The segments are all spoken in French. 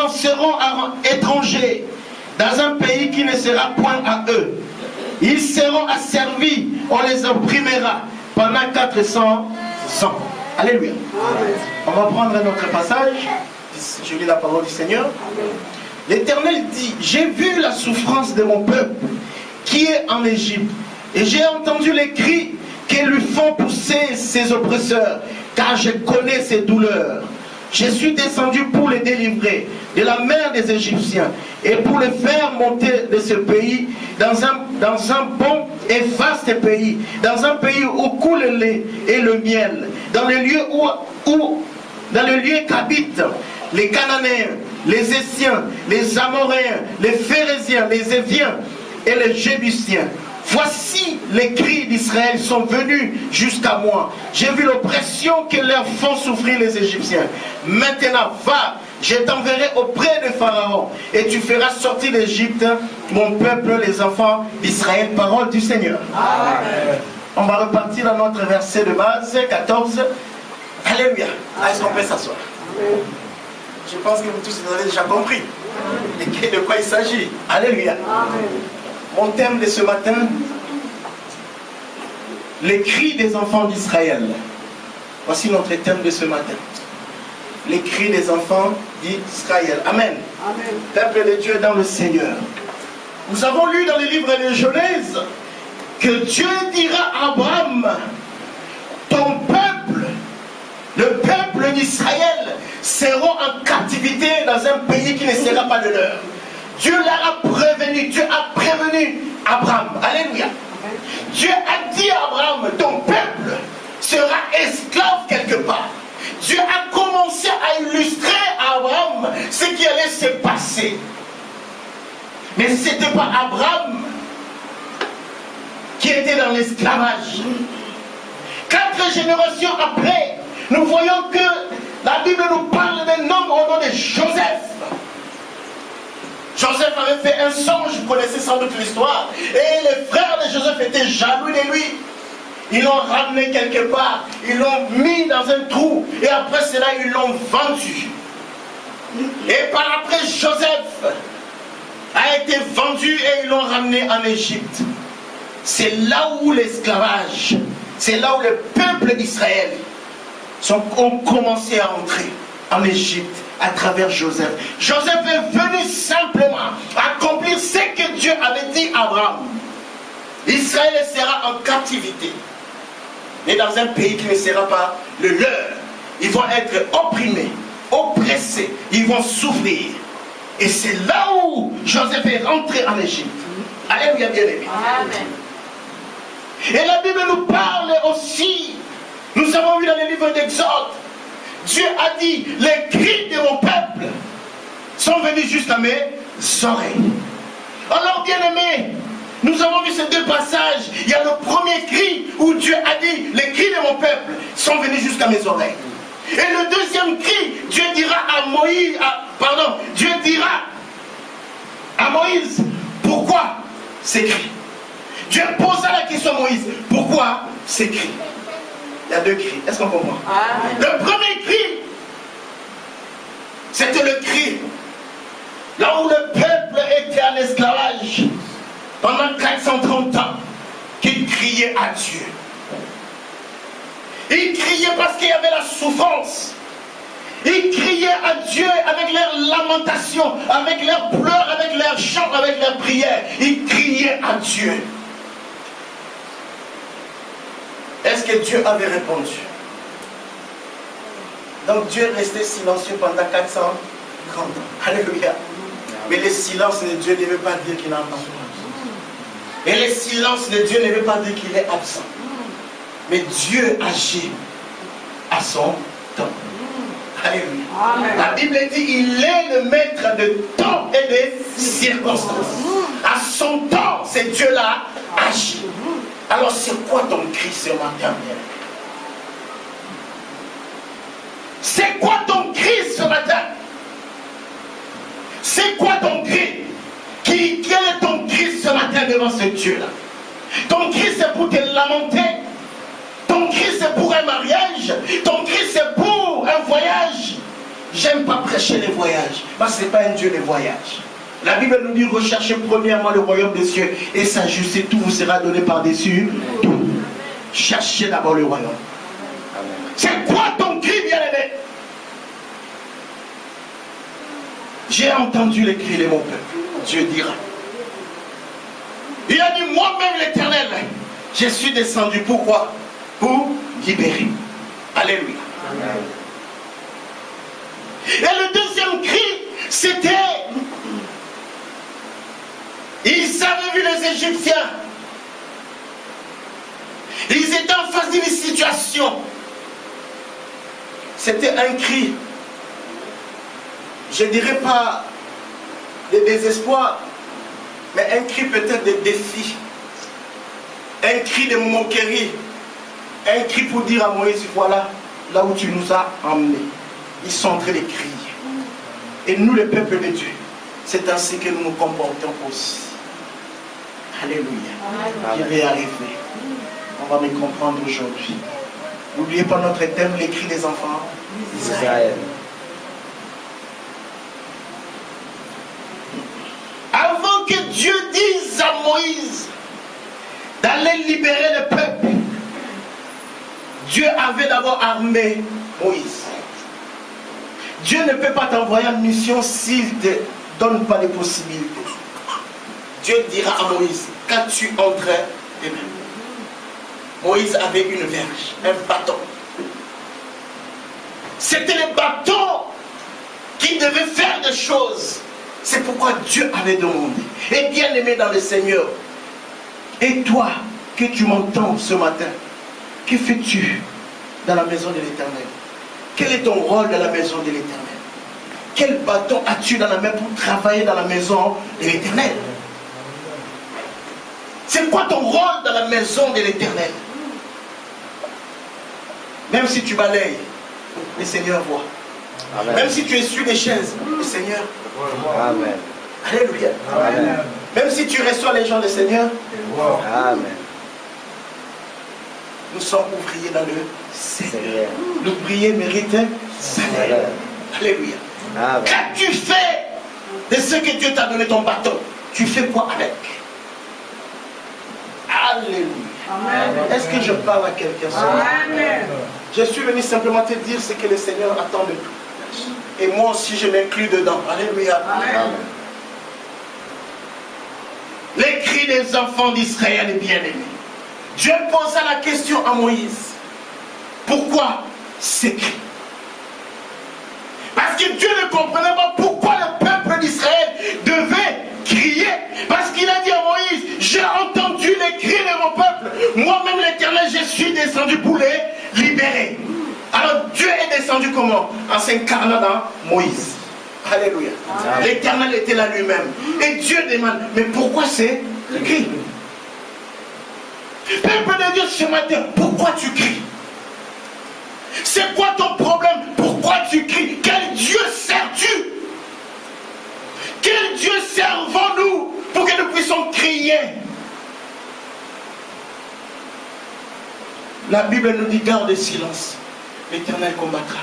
lanceront étrangers dans un pays qui ne sera point à eux. Ils seront asservis, on les opprimera pendant 400 ans. Alléluia. On va prendre un autre passage. Je lis la parole du Seigneur. L'Éternel dit, j'ai vu la souffrance de mon peuple qui est en Égypte, et j'ai entendu les cris qu'ils lui font pousser ses oppresseurs, car je connais ses douleurs. Je suis descendu pour les délivrer de la main des Égyptiens et pour les faire monter de ce pays dans un bon et vaste pays, dans un pays où coule le lait et le miel, dans le lieu qu'habitent les Cananéens, les Essiens, les Amoréens, les Phérésiens, les Éviens et les Jébusiens. Voici les cris d'Israël sont venus jusqu'à moi. J'ai vu l'oppression que leur font souffrir les Égyptiens. Maintenant, va, je t'enverrai auprès de Pharaon, et tu feras sortir d'Égypte mon peuple, les enfants d'Israël. Parole du Seigneur. Amen. On va repartir dans notre verset de base, 14. Alléluia. Est-ce qu'on peut s'asseoir? Je pense que vous tous vous avez déjà compris de quoi il s'agit. Alléluia. Amen. Mon thème de ce matin, les cris des enfants d'Israël. Voici notre thème de ce matin. Les cris des enfants d'Israël. Amen. Amen. Peuple de Dieu dans le Seigneur. Nous avons lu dans les livres de Genèse que Dieu dira à Abraham, ton peuple, le peuple d'Israël, seront en captivité dans un pays qui ne sera pas de leur. Dieu l'a prévenu, Dieu a prévenu Abraham. Alléluia. Dieu a dit à Abraham, ton peuple sera esclave quelque part. Dieu a commencé à illustrer à Abraham ce qui allait se passer. Mais ce n'était pas Abraham qui était dans l'esclavage. 4 générations après, nous voyons que la Bible nous parle d'un homme au nom de Joseph. Joseph avait fait un songe, vous connaissez sans doute l'histoire, et les frères de Joseph étaient jaloux de lui. Ils l'ont ramené quelque part, ils l'ont mis dans un trou, et après cela, ils l'ont vendu. Et par après, Joseph a été vendu et ils l'ont ramené en Égypte. C'est là où l'esclavage, c'est là où le peuple d'Israël ont commencé à entrer en Égypte à travers Joseph. Joseph est venu simplement accomplir ce que Dieu avait dit à Abraham. Israël sera en captivité, mais dans un pays qui ne sera pas le leur. Ils vont être opprimés, oppressés, ils vont souffrir. Et c'est là où Joseph est rentré en Égypte. Alléluia, bien-aimé. Amen. Et la Bible nous parle aussi, nous avons vu dans les livres d'Exode, Dieu a dit, les cris de mon peuple sont venus jusqu'à mes oreilles. Alors, bien-aimés, nous avons vu ces 2 passages. Il y a le premier cri où Dieu a dit, les cris de mon peuple sont venus jusqu'à mes oreilles. Et le deuxième cri, Dieu dira à Moïse, Dieu dira à Moïse, pourquoi ces cris? Dieu posa la question à Moïse, pourquoi ces cris? Il y a 2 cris, est-ce qu'on comprend? Le premier cri, c'était le cri là où le peuple était en esclavage pendant 430 ans, qu'il criait à Dieu. Ils criaient parce qu'il y avait la souffrance. Ils criaient à Dieu avec leurs lamentations, avec leurs pleurs, avec leurs chants, avec leurs prières. Ils criaient à Dieu. Est-ce que Dieu avait répondu? Donc Dieu est resté silencieux pendant 430 ans. Alléluia. Mais le silence de Dieu ne veut pas dire qu'il n'entend pas. Et le silence de Dieu ne veut pas dire qu'il est absent. Mais Dieu agit à son temps. Alléluia. Amen. La Bible dit il est le maître de temps et de circonstances. À son temps, c'est Dieu-là agit. Alors c'est quoi ton cri ce matin? C'est quoi ton cri ce matin? C'est quoi ton cri? Quel est ton cri ce matin devant ce Dieu-là? Ton cri c'est pour te lamenter? Ton cri c'est pour un mariage? Ton cri c'est pour un voyage? j'aime pas prêcher les voyages. Parce que ce n'est pas un Dieu des voyages. La Bible nous dit, recherchez premièrement le royaume des cieux et sa justice, tout vous sera donné par-dessus tout. Cherchez d'abord le royaume. C'est quoi ton cri, bien-aimé? J'ai entendu les cris de mon peuple. Dieu dira. Il a dit, moi-même l'Éternel, je suis descendu. Pourquoi? Pour libérer. Alléluia. Amen. Et le deuxième cri, c'était, ils avaient vu les Égyptiens. Ils étaient en face d'une situation. C'était un cri, je ne dirais pas de désespoir, mais un cri peut-être de défi. Un cri de moquerie. Un cri pour dire à Moïse, voilà, là où tu nous as emmenés. Ils sont en train de crier. Et nous, le peuple de Dieu, c'est ainsi que nous nous comportons aussi. Alléluia. Je vais arriver. On va me comprendre aujourd'hui. N'oubliez pas notre thème, les cris des enfants d'Israël. Avant que Dieu dise à Moïse d'aller libérer le peuple, Dieu avait d'abord armé Moïse. Dieu ne peut pas t'envoyer en mission s'il ne te donne pas les possibilités. Dieu dira à Moïse, quand tu entrais, Moïse avait une verge, un bâton. C'était le bâton qui devait faire des choses. C'est pourquoi Dieu avait demandé. Et bien aimé dans le Seigneur, et toi que tu m'entends ce matin, que fais-tu dans la maison de l'Éternel? Quel est ton rôle dans la maison de l'Éternel? Quel bâton as-tu dans la main pour travailler dans la maison de l'Éternel? C'est quoi ton rôle dans la maison de l'Éternel? Même si tu balayes, le Seigneur voit. Amen. Même si tu essuies les chaises, le Seigneur voit. Amen. Alléluia. Amen. Même si tu reçois les gens du Seigneur, amen. Nous sommes ouvriers dans le Seigneur. L'ouvrier mérite salaire. Alléluia. Amen. Quand tu fais de ce que Dieu t'a donné ton bâton, tu fais quoi avec? Alléluia. Est-ce que je parle à quelqu'un? Je suis venu simplement te dire ce que le Seigneur attend de tout. Et moi aussi je m'inclus dedans. Alléluia. Amen. Les cris des enfants d'Israël est bien aimé. Dieu posa la question à Moïse. Pourquoi ces cris? Parce que Dieu ne comprenait pas pourquoi le peuple d'Israël devait crier. Parce qu'il a dit à Moïse, j'ai entendu les cris de mon peuple. Moi-même l'Éternel, je suis descendu pour les libérer. Alors Dieu est descendu comment? En s'incarnant dans Moïse. Alléluia. L'Éternel était là lui-même. Et Dieu demande, mais pourquoi ces cris? Peuple de Dieu, ce matin, pourquoi tu cries? C'est quoi ton problème? Pourquoi tu cries? Quel Dieu sers-tu? Quel Dieu servons-nous pour que nous puissions crier? La Bible nous dit, garde le silence. L'Éternel combattra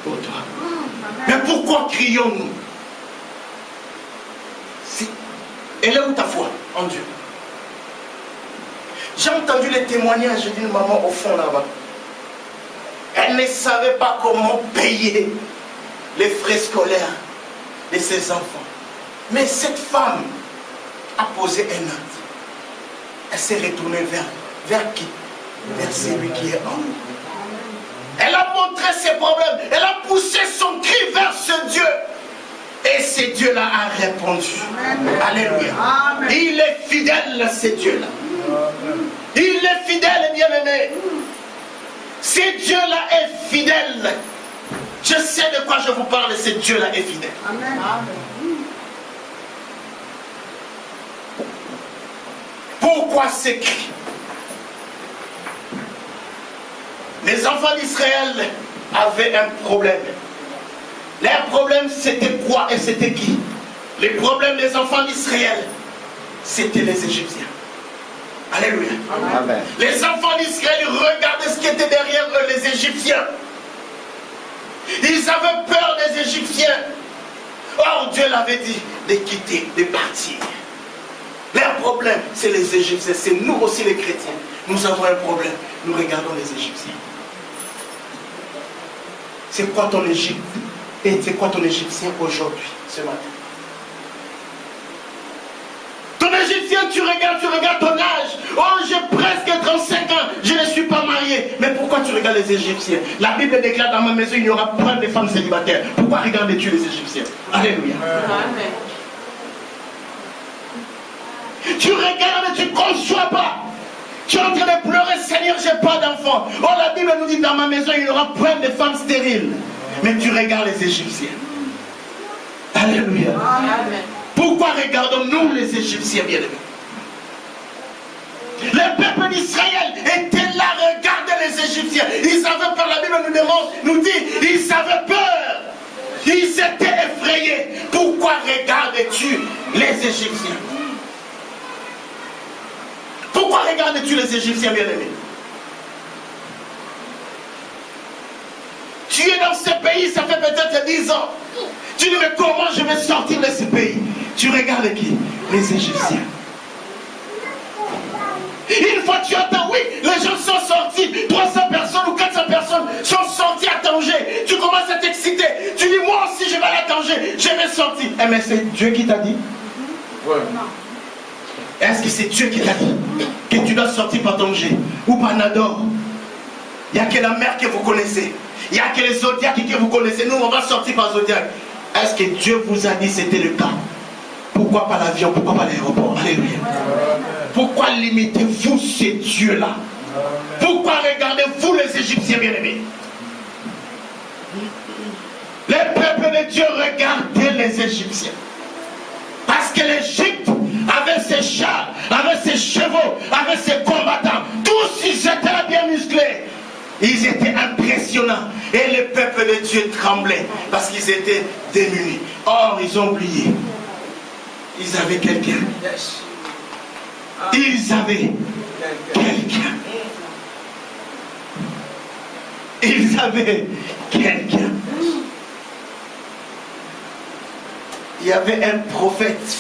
pour toi. Mais pourquoi crions-nous? Elle est où ta foi en Dieu? J'ai entendu les témoignages d'une maman au fond là-bas. Elle ne savait pas comment payer les frais scolaires de ses enfants. Mais cette femme a posé un acte. Elle s'est retournée vers qui? Vers celui qui est en nous. Elle a montré ses problèmes. Elle a poussé son cri vers ce Dieu. Et ce Dieu-là a répondu. Amen. Alléluia. Amen. Il est fidèle, ce Dieu-là. Il est fidèle, bien-aimé. Ce Dieu-là est fidèle. Je sais de quoi je vous parle. Ce Dieu-là est fidèle. Amen. Pourquoi ces cris? Les enfants d'Israël avaient un problème. Leur problème, c'était quoi et c'était qui? Les problèmes des enfants d'Israël, c'était les Égyptiens. Alléluia. Amen. Les enfants d'Israël regardaient ce qui était derrière eux, les Égyptiens. Ils avaient peur des Égyptiens. Or, Dieu l'avait dit de quitter, de partir. Leur problème, c'est les Égyptiens. C'est nous aussi les chrétiens. Nous avons un problème. Nous regardons les Égyptiens. C'est quoi ton Égypte? Et c'est quoi ton Égyptien aujourd'hui, ce matin? Ton Égyptien, tu regardes ton âge. Oh, j'ai presque 35 ans, je ne suis pas marié. Mais pourquoi tu regardes les Égyptiens? La Bible déclare dans ma maison, il n'y aura point de femmes célibataires. Pourquoi regardes-tu les Égyptiens? Alléluia. Amen. Tu regardes et tu ne conçois pas. Tu es en train de pleurer, Seigneur, je n'ai pas d'enfant. Oh, la Bible nous dit dans ma maison, il y aura point de femmes stériles. Mais tu regardes les Égyptiens. Alléluia. Amen. Pourquoi regardons-nous les Égyptiens, bien-aimés? Le peuple d'Israël était là, regardez les Égyptiens. Ils avaient peur, la Bible nous dit, ils avaient peur. Ils étaient effrayés. Pourquoi regardes-tu les Égyptiens? Pourquoi regardes-tu les Égyptiens, bien-aimés? Tu es dans ce pays, ça fait peut-être 10 ans. Tu dis, mais comment je vais sortir de ce pays? Tu regardes qui? Les Égyptiens. Une fois tu entends, oui, les gens sont sortis, 300 personnes ou 400 personnes sont sortis à Tanger. Tu commences à t'exciter. Tu dis, moi aussi je vais aller à Tanger, je vais sortir. Eh mais c'est Dieu qui t'a dit? Ouais. Est-ce que c'est Dieu qui t'a dit que tu dois sortir par Tanger ou par Nador? Il n'y a que la mer que vous connaissez. Il n'y a que les Zodiacs que vous connaissez. Nous, on va sortir par Zodiac. Est-ce que Dieu vous a dit que c'était le cas? Pourquoi pas l'avion? Pourquoi pas l'aéroport? Alléluia. Pourquoi limitez-vous ces dieux-là? Pourquoi regardez-vous les Égyptiens bien-aimés? Les peuples de Dieu regardaient les Égyptiens. Parce que l'Égypte avait ses chars, avait ses chevaux, avait ses combattants. Tous ils étaient là bien musclés. Ils étaient impressionnants. Et les peuples de Dieu tremblaient parce qu'ils étaient démunis. Or, ils ont oublié. Ils avaient quelqu'un. Ils avaient quelqu'un. Ils avaient quelqu'un. Il y avait un prophète.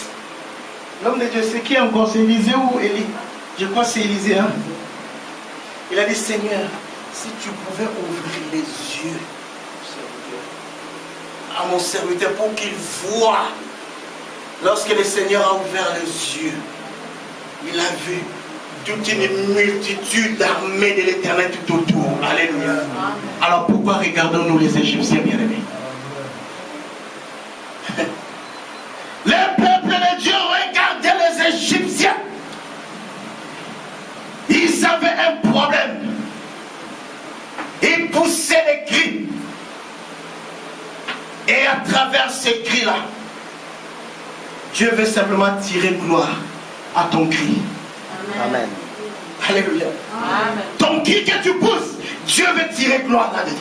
L'homme de Dieu, c'est qui encore? C'est Élisée ou Élie? Je crois que c'est Élisée. Hein? Il a dit, Seigneur, si tu pouvais ouvrir les yeux à mon serviteur pour qu'il voie. Lorsque le Seigneur a ouvert les yeux, il a vu toute une multitude d'armées de l'Éternel tout autour. Alléluia. Alors pourquoi regardons-nous les Égyptiens, bien-aimés? Le peuple de Dieu regardait les Égyptiens. Ils avaient un problème. Ils poussaient des cris. Et à travers ces cris-là, Dieu veut simplement tirer gloire à ton cri. Amen. Alléluia. Amen. Ton cri que tu pousses, Dieu veut tirer gloire là-dedans.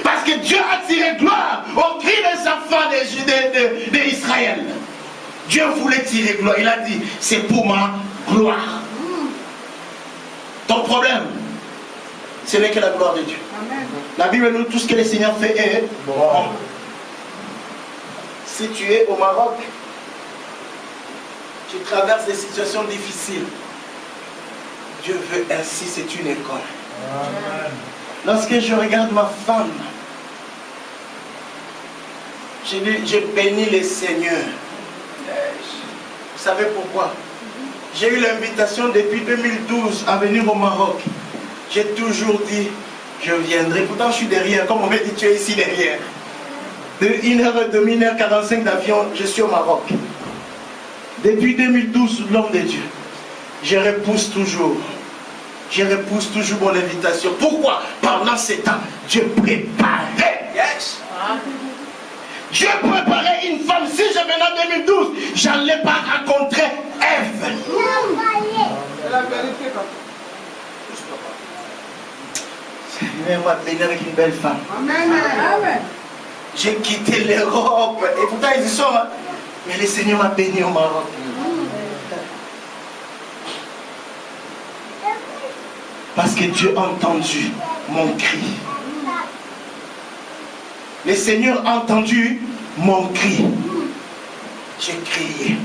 Parce que Dieu a tiré gloire au cri des enfants d'Israël. Dieu voulait tirer gloire. Il a dit, c'est pour ma gloire. Ton problème, ce n'est que la gloire de Dieu. Amen. La Bible nous dit tout ce que le Seigneur fait est bon. Si tu es au Maroc, tu traverses des situations difficiles. Dieu veut ainsi, c'est une école. Amen. Lorsque je regarde ma femme, je bénis le Seigneur. Vous savez pourquoi? J'ai eu l'invitation depuis 2012 à venir au Maroc. J'ai toujours dit, je viendrai. Pourtant, je suis derrière. Comme on m'a dit, tu es ici derrière. De 1h30, 1h45 d'avion, je suis au Maroc. Depuis 2012, l'homme de Dieu, je repousse toujours. Je repousse toujours mon invitation. Pourquoi? Pendant ces temps, Dieu préparait. Yes. Dieu préparait une femme. Si je venais en 2012, je n'allais pas rencontrer Ève. C'est la vérité. Seigneur m'a béni avec une belle femme. Amen. J'ai quitté l'Europe. Et pourtant, ils y sont. Hein? Mais le Seigneur m'a béni au Maroc. Parce que Dieu a entendu mon cri. le Seigneur a entendu mon cri. J'ai crié.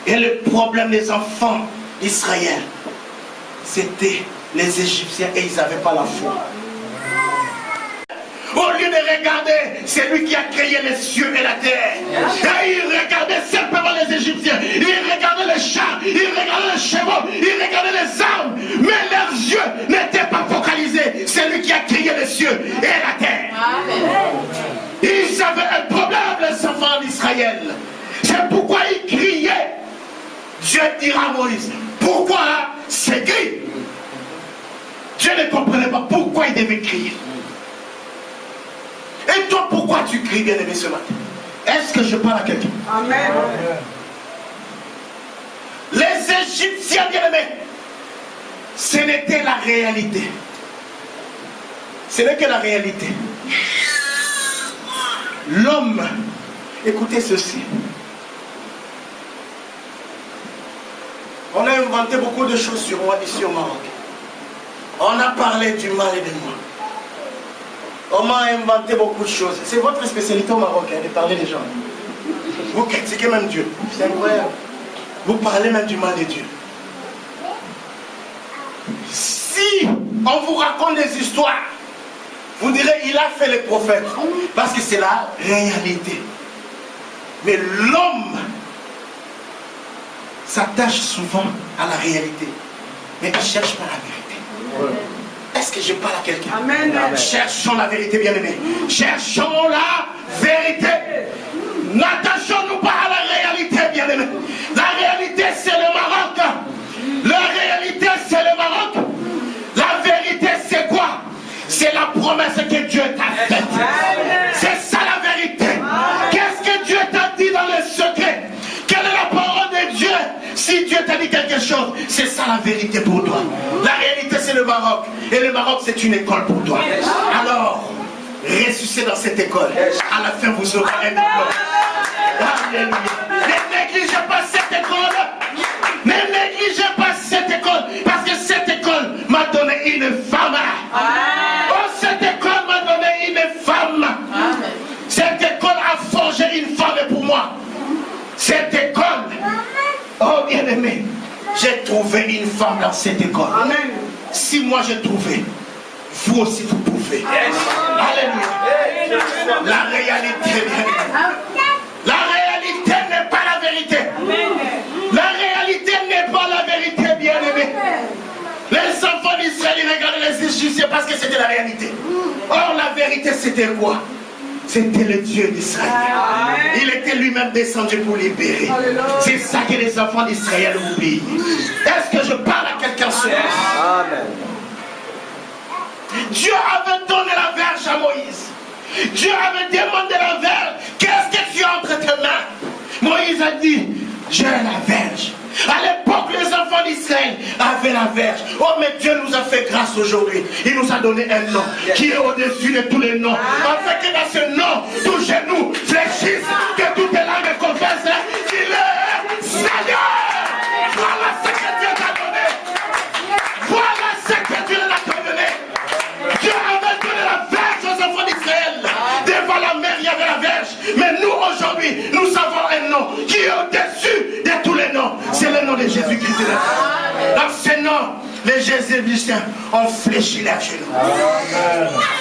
Et le problème des enfants d'Israël, c'était les Égyptiens et ils n'avaient pas la foi. Au lieu de regarder, c'est lui qui a créé les cieux et la terre. Et il regardait simplement les Égyptiens. Il regardait les chars, il regardait les chevaux, il regardait les armes. Mais leurs yeux n'étaient pas focalisés. C'est lui qui a créé les cieux et la terre. Ils avaient un problème, les enfants d'Israël. C'est pourquoi ils criaient. Dieu dira à Moïse, pourquoi ces cris? Dieu ne comprenait pas pourquoi il devait crier. Et toi, pourquoi tu cries, bien-aimé, ce matin? Est-ce que je parle à quelqu'un? Amen. Les Égyptiens, bien-aimés, ce n'était la réalité. Ce n'est que la réalité. L'homme, écoutez ceci. On a inventé beaucoup de choses sur moi ici au Maroc. On a parlé du mal et de moi. On m'a inventé beaucoup de choses. C'est votre spécialité au Maroc, hein, de parler des gens. Vous critiquez même Dieu. C'est incroyable. Vous parlez même du mal de Dieu. Si on vous raconte des histoires, vous direz, il a fait les prophètes. Parce que c'est la réalité. Mais l'homme s'attache souvent à la réalité. Mais il ne cherche pas la vérité. Est-ce que je parle à quelqu'un? Amen. Cherchons la vérité, bien-aimés. Cherchons la vérité. N'attachons-nous pas à la réalité, bien-aimés. La réalité, c'est le Maroc. La réalité, c'est le Maroc. La vérité, c'est quoi? C'est la promesse que Dieu t'a faite. C'est ça la vérité. Qu'est-ce que Dieu t'a dit dans le secret? Quelle est la parole de Dieu? Si Dieu t'a dit quelque chose, c'est ça la vérité pour toi. La réalité, c'est le Maroc. Et le Maroc, c'est une école pour toi. Alors, ressuscitez dans cette école. À la fin, vous aurez un diplôme. Alléluia. Ne négligez pas cette école. Ne négligez pas cette école. Parce que cette école m'a donné une femme. Oh, cette école m'a donné une femme. Cette école a forgé une femme pour moi. Cette école, oh bien-aimé, j'ai trouvé une femme dans cette école. Amen. Si moi j'ai trouvé, vous aussi vous pouvez. Alléluia. La réalité, bien-aimé. La réalité n'est pas la vérité. La réalité n'est pas la vérité, bien-aimé. Les enfants d'Israël, ils regardaient les Égyptiens parce que c'était la réalité. Or, la vérité, c'était quoi? C'était le Dieu d'Israël. Il était lui-même descendu pour libérer. C'est ça que les enfants d'Israël oublient. Est-ce que je parle à quelqu'un ce matin? Dieu avait donné la verge à Moïse. Dieu avait demandé la verge. Qu'est-ce que tu as entre tes mains? Moïse a dit, j'ai la verge. À l'époque, les enfants d'Israël avaient la verge. Oh, mais Dieu nous a fait grâce aujourd'hui. Il nous a donné un nom qui est au-dessus de tous les noms. Afin que dans ce nom, tous genou fléchissent, que toutes les langues confessent qu'il est Seigneur. Voilà ce que Dieu t'a donné. Voilà ce que Dieu t'a donné. Dieu avait donné la verge aux enfants d'Israël. Devant la mer, il y avait la verge. Mais nous, aujourd'hui, nous avons un nom qui est au-dessus de tous les noms. C'est le nom de Jésus-Christ. Dans ce nom, les Jésus-Christiens ont fléchi leurs genoux.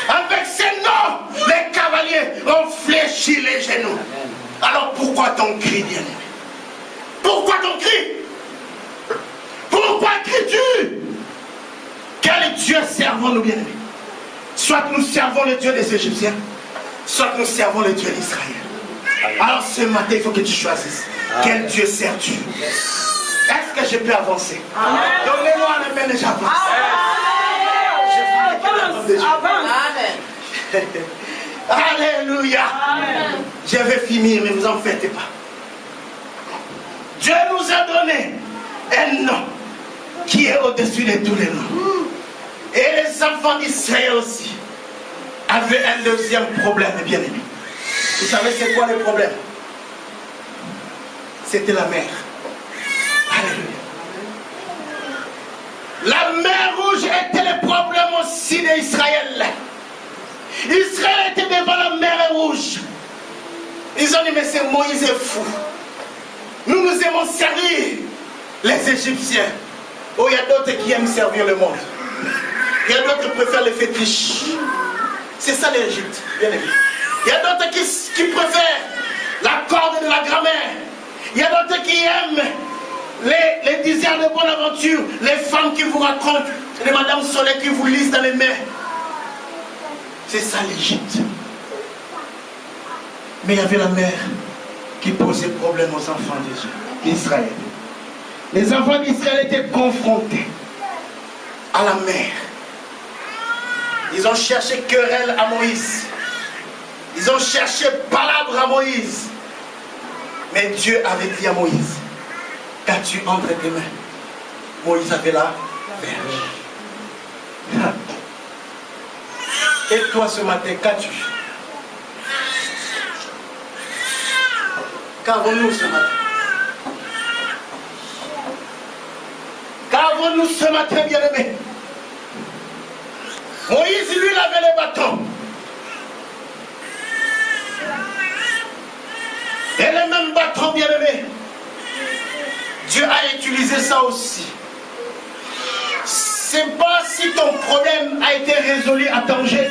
Avec ce nom, les cavaliers ont fléchi les genoux. Alors pourquoi ton cri, bien-aimé? Pourquoi ton cri? Pourquoi cries-tu? Quel Dieu servons-nous, bien-aimés? Soit nous servons le Dieu des Égyptiens, soit nous servons le Dieu d'Israël. Alors ce matin, il faut que tu choisisses. Quel Dieu sers-tu? Est-ce que je peux avancer? Donnez-moi la main et j'avance. Alléluia. Je vais finir, mais vous en faites pas. Dieu nous a donné un nom qui est au-dessus de tous les noms. Et les enfants d'Israël aussi avaient un deuxième problème, bien aimé. Vous savez c'est quoi le problème? C'était la mer. Alléluia. La mer rouge était le problème aussi d'Israël. Israël était devant la mer Rouge. Ils ont dit, mais c'est Moïse est fou. Nous aimons servir les Égyptiens. Oh, il y a d'autres qui aiment servir le monde. Il y a d'autres qui préfèrent les fétiches. C'est ça l'Égypte, bien évidemment. Il y a d'autres qui préfèrent la corde de la grammaire. Il y a d'autres qui aiment les désirs de bonne aventure, les femmes qui vous racontent, les Madame Soleil qui vous lisent dans les mains. C'est ça l'Égypte. Mais il y avait la mer qui posait problème aux enfants d'Israël. Les enfants d'Israël étaient confrontés à la mer. Ils ont cherché querelle à Moïse. Ils ont cherché palabre à Moïse. Mais Dieu avait dit à Moïse, qu'as-tu entre tes mains? Moïse avait la verge. Et toi ce matin, qu'as-tu? Qu'avons-nous ce matin? Qu'avons-nous ce matin, bien-aimés? Moïse, lui, il avait les bâtons. Et les mêmes bâtons, bien-aimés, Dieu a utilisé ça aussi. C'est pas si ton problème a été résolu à Tanger.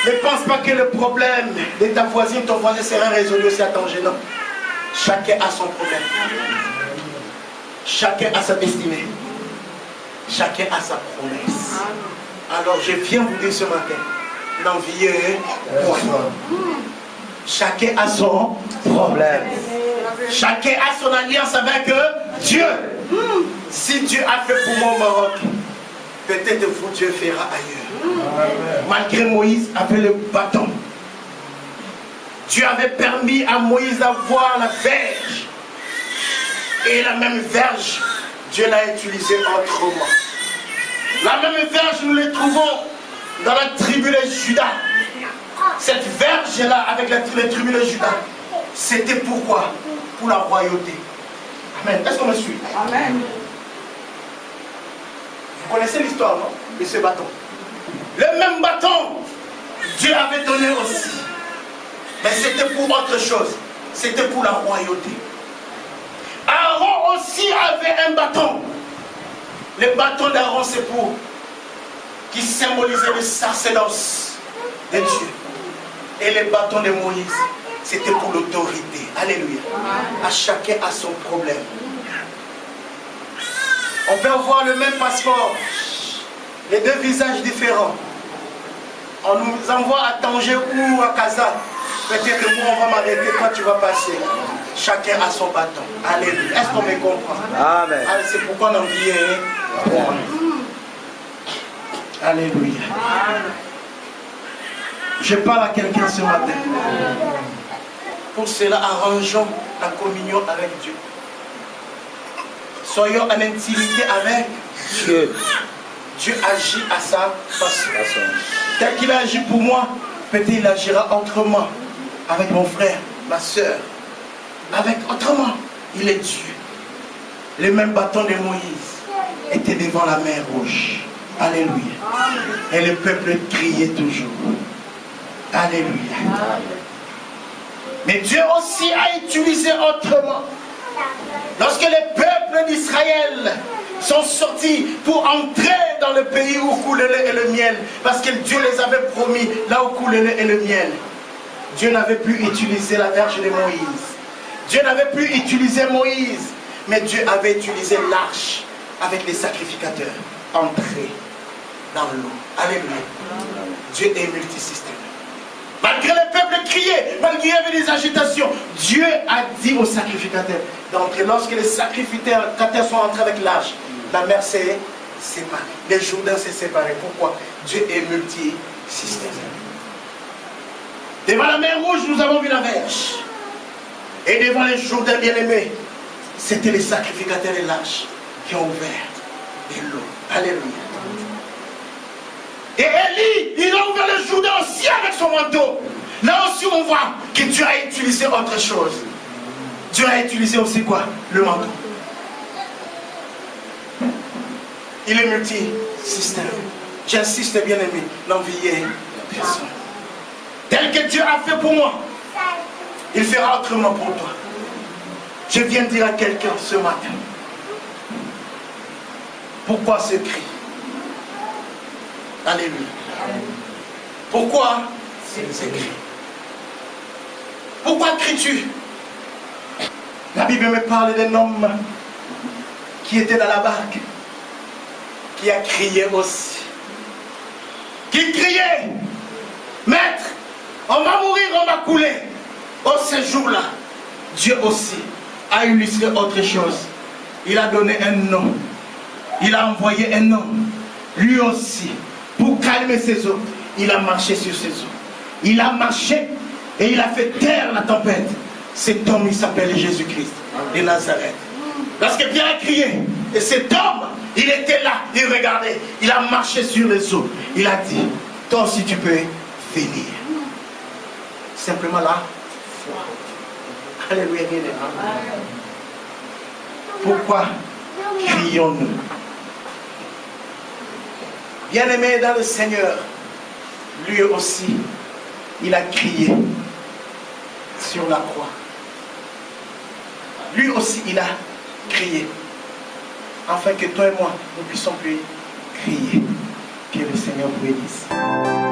Ne pense pas que le problème de ta voisine, ton voisin sera résolu aussi à Tanger, non. Chacun a son problème. Chacun a sa destinée. Chacun a sa promesse. Alors je viens vous dire ce matin, n'enviez point. Chacun a son problème. Chacun a son alliance avec Dieu. Si Dieu a fait pour moi au Maroc, peut-être vous Dieu fera ailleurs. Malgré Moïse avait le bâton. Dieu avait permis à Moïse d'avoir la verge. Et la même verge, Dieu l'a utilisée autrement. La même verge, nous la trouvons dans la tribu de Juda. Cette verge-là, avec les tribus de Juda, c'était pourquoi? Pour la royauté. Amen. Est-ce qu'on me suit? Amen. Vous connaissez l'histoire, non? De ce bâton. Le même bâton, Dieu avait donné aussi. Mais c'était pour autre chose. C'était pour la royauté. Aaron aussi avait un bâton. Le bâton d'Aaron, c'est pour qui symbolisait le sacerdoce de Dieu. Et le bâton de Moïse, c'était pour l'autorité. Alléluia. À chacun a son problème. On peut avoir le même passeport, les deux visages différents. On nous envoie à Tanger ou à Kazan. Peut-être que moi on va m'arrêter, toi tu vas passer. Chacun a son bâton. Alléluia. Est-ce qu'on me comprend? Amen. C'est pourquoi on en vient. Alléluia. Je parle à quelqu'un ce matin. Pour cela, arrangeons la communion avec Dieu. Soyons en intimité avec Dieu. Dieu agit à sa façon. Tel qu'il a agi pour moi, peut-être il agira autrement. Avec mon frère, ma soeur. Avec autrement. Il est Dieu. Le même bâton de Moïse était devant la mer Rouge. Alléluia. Et le peuple criait toujours. Alléluia. Mais Dieu aussi a utilisé autrement. Lorsque les peuples d'Israël sont sortis pour entrer dans le pays où coule le lait et le miel, parce que Dieu les avait promis, là où coule le lait et le miel, Dieu n'avait plus utilisé la verge de Moïse. Dieu n'avait plus utilisé Moïse, mais Dieu avait utilisé l'arche avec les sacrificateurs. Entrer dans l'eau. Alléluia. Dieu est multisystème. Malgré les peuples criaient, malgré qu'il y avait des agitations, Dieu a dit aux sacrificateurs d'entrer. Lorsque les sacrificateurs sont entrés avec l'arche, la mer s'est séparée. Les Jourdains s'est séparés. Pourquoi? Dieu est multisystème. Devant la mer Rouge, nous avons vu la verge. Et devant les Jourdains bien-aimés, c'était les sacrificateurs et l'arche qui ont ouvert de l'eau. Alléluia. Et Élie, il a ouvert le Jourdain aussi avec son manteau. Là aussi on voit que Dieu a utilisé autre chose. Dieu a utilisé aussi quoi? Le manteau. Il est multisystème. J'insiste bien aimé, n'enviez personne. Tel que Dieu a fait pour moi, il fera autrement pour toi. Je viens de dire à quelqu'un ce matin, pourquoi ce cri? Alléluia. Pourquoi ce cri? Pourquoi cries-tu? La Bible me parle d'un homme qui était dans la barque, qui a crié aussi. Qui criait, Maître, on va mourir, on va couler. Oh, ce jour-là, Dieu aussi a illustré autre chose. Il a donné un nom. Il a envoyé un homme. Lui aussi, pour calmer ses eaux, il a marché sur ses eaux. Il a marché et il a fait taire la tempête. Cet homme, il s'appelle Jésus-Christ de Nazareth. Parce que Pierre a crié. Et cet homme, il était là, il regardait. Il a marché sur les eaux. Il a dit, toi aussi tu peux venir. Simplement la foi. Alléluia. Pourquoi crions-nous? Bien-aimé dans le Seigneur, lui aussi, il a crié sur la croix. Lui aussi, il a crié. Afin que toi et moi, nous puissions plus crier. Que le Seigneur vous bénisse.